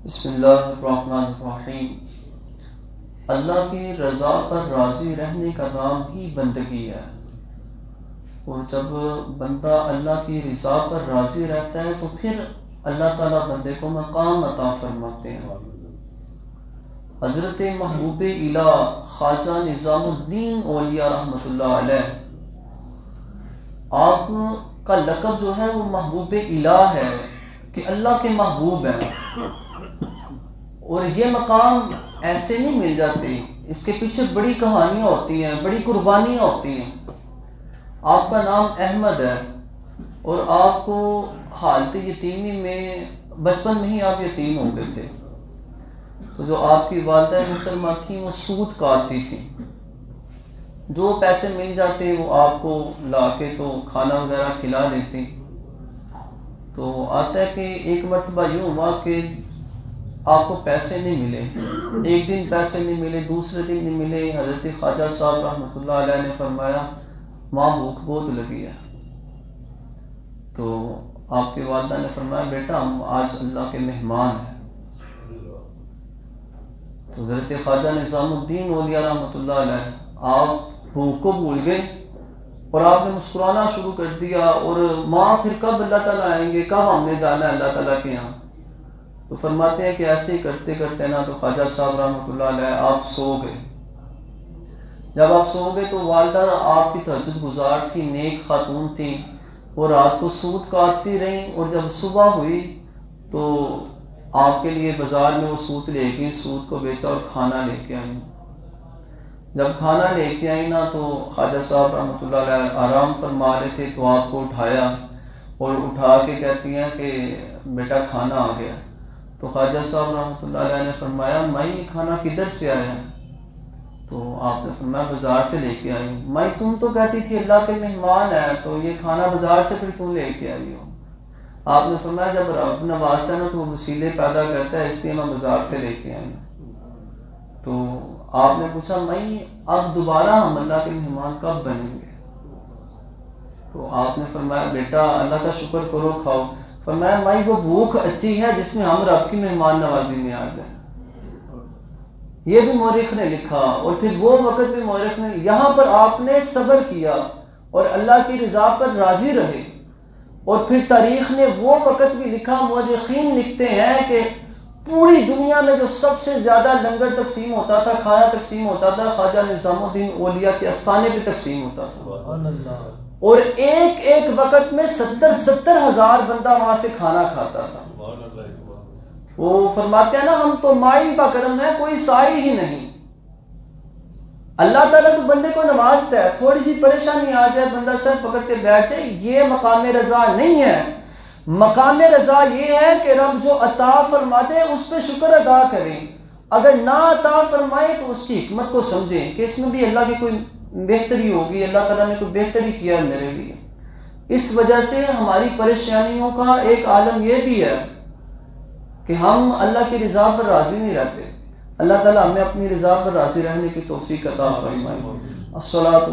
بسم اللہ الرحمن الرحیم۔ اللہ کی رضا پر راضی رہنے کا نام ہی بندگی ہے، اور جب بندہ اللہ کی رضا پر راضی رہتا ہے تو پھر اللہ تعالیٰ بندے کو مقام عطا فرماتے ہیں۔ حضرت محبوب الہ خواجہ نظام الدین اولیاء رحمۃ اللہ علیہ، آپ کا لقب جو ہے وہ محبوب الہ ہے کہ اللہ کے محبوب ہیں، اور یہ مقام ایسے نہیں مل جاتے، اس کے پیچھے بڑی کہانیاں ہوتی ہیں، بڑی قربانیاں ہوتی ہیں۔ آپ کا نام احمد ہے، اور آپ کو حالت یتیمی میں بچپن میں ہی آپ یتیم ہو گئے تھے، تو جو آپ کی والدہ محترمہ تھیں وہ سود کاٹتی تھیں، جو پیسے مل جاتے وہ آپ کو لا کے تو کھانا وغیرہ کھلا دیتی۔ تو آتا ہے کہ ایک مرتبہ یوں ہوا کہ آپ کو پیسے نہیں ملے، ایک دن پیسے نہیں ملے، دوسرے دن نہیں ملے۔ حضرت خواجہ صاحب رحمۃ اللہ علیہ نے فرمایا ماں بھوک بہت لگی ہے، تو آپ کی والدہ نے فرمایا بیٹا ہم آج اللہ کے مہمان ہیں۔ تو حضرت خواجہ نظام الدین اولیاء رحمۃ اللہ علیہ، آپ بھوک کو بھول گئے اور آپ نے مسکرانا شروع کر دیا، اور ماں پھر کب اللہ تعالیٰ آئیں گے، کب ہم نے جانا ہے اللہ تعالیٰ کے یہاں؟ تو فرماتے ہیں کہ ایسے ہی کرتے کرتے نا تو خواجہ صاحب رحمۃ اللہ علیہ آپ سو گئے۔ جب آپ سو گئے تو والدہ آپ کی تہجد گزار تھی، نیک خاتون تھی، اور رات کو سود کاٹتی رہیں، اور جب صبح ہوئی تو آپ کے لیے بازار میں وہ سود لے گئی، سود کو بیچا اور کھانا لے کے آئی۔ جب کھانا لے کے آئی نا تو خواجہ صاحب رحمۃ اللہ علیہ آرام فرما رہے تھے، تو آپ کو اٹھایا اور اٹھا کے کہتی ہیں کہ بیٹا کھانا آ گیا۔ تو خواجہ صاحب رحمۃ اللہ علیہ نے فرمایا مائی یہ کھانا کدھر سے آیا ہے؟ تو آپ نے فرمایا بازار سے لے کے آئی۔ مائی تم تو کہتی تھی اللہ کے مہمان ہے، تو یہ کھانا بازار سے پھر کیوں لے کے آئی ہو؟ آپ نے فرمایا جب رب نوازتا ہے نا تو وہ وسیلے پیدا کرتا ہے، اس لیے میں بازار سے لے کے آئی۔ تو آپ نے پوچھا مائی اب دوبارہ ہم اللہ کے مہمان کب بنیں گے؟ تو آپ نے فرمایا بیٹا اللہ کا شکر کرو، کھاؤ۔ فرمایا مائی وہ بھوک اچھی ہے جس میں ہم رب کی مہمان نوازی میں آ جائیں۔ یہ بھی مورخ نے لکھا، اور پھر وہ وقت بھی مورخ نے، یہاں پر آپ نے صبر کیا اور اللہ کی رضا پر راضی رہے، اور پھر تاریخ نے وہ وقت بھی لکھا، مورخین لکھتے ہیں کہ پوری دنیا میں جو سب سے زیادہ لنگر تقسیم ہوتا تھا، کھانا تقسیم ہوتا تھا، خواجہ نظام الدین اولیاء کے استانے پہ تقسیم ہوتا تھا، اور ایک ایک وقت میں 70 ہزار بندہ وہاں سے کھانا کھاتا تھا۔ وہ فرماتے ہیں نا ہم تو مائی کا کرم ہے کوئی سائی ہی نہیں۔ اللہ تعالیٰ تو بندے کو نوازتا ہے، تھوڑی سی پریشانی آ جائے بندہ سر پکڑ کے بیٹھ جائے، یہ مقام رضا نہیں ہے۔ مقام رضا یہ ہے کہ رب جو عطا فرماتے اس پہ شکر ادا کریں، اگر نہ عطا فرمائے تو اس کی حکمت کو سمجھیں کہ اس میں بھی اللہ کی کوئی بہتری ہوگی، اللہ تعالیٰ نے کوئی بہتری کیا ہے میرے لیے۔ اس وجہ سے ہماری پریشانیوں کا ایک عالم یہ بھی ہے کہ ہم اللہ کی رضا پر راضی نہیں رہتے۔ اللہ تعالیٰ ہمیں اپنی رضا پر راضی رہنے کی توفیق عطا فرمائے۔ الصلاۃ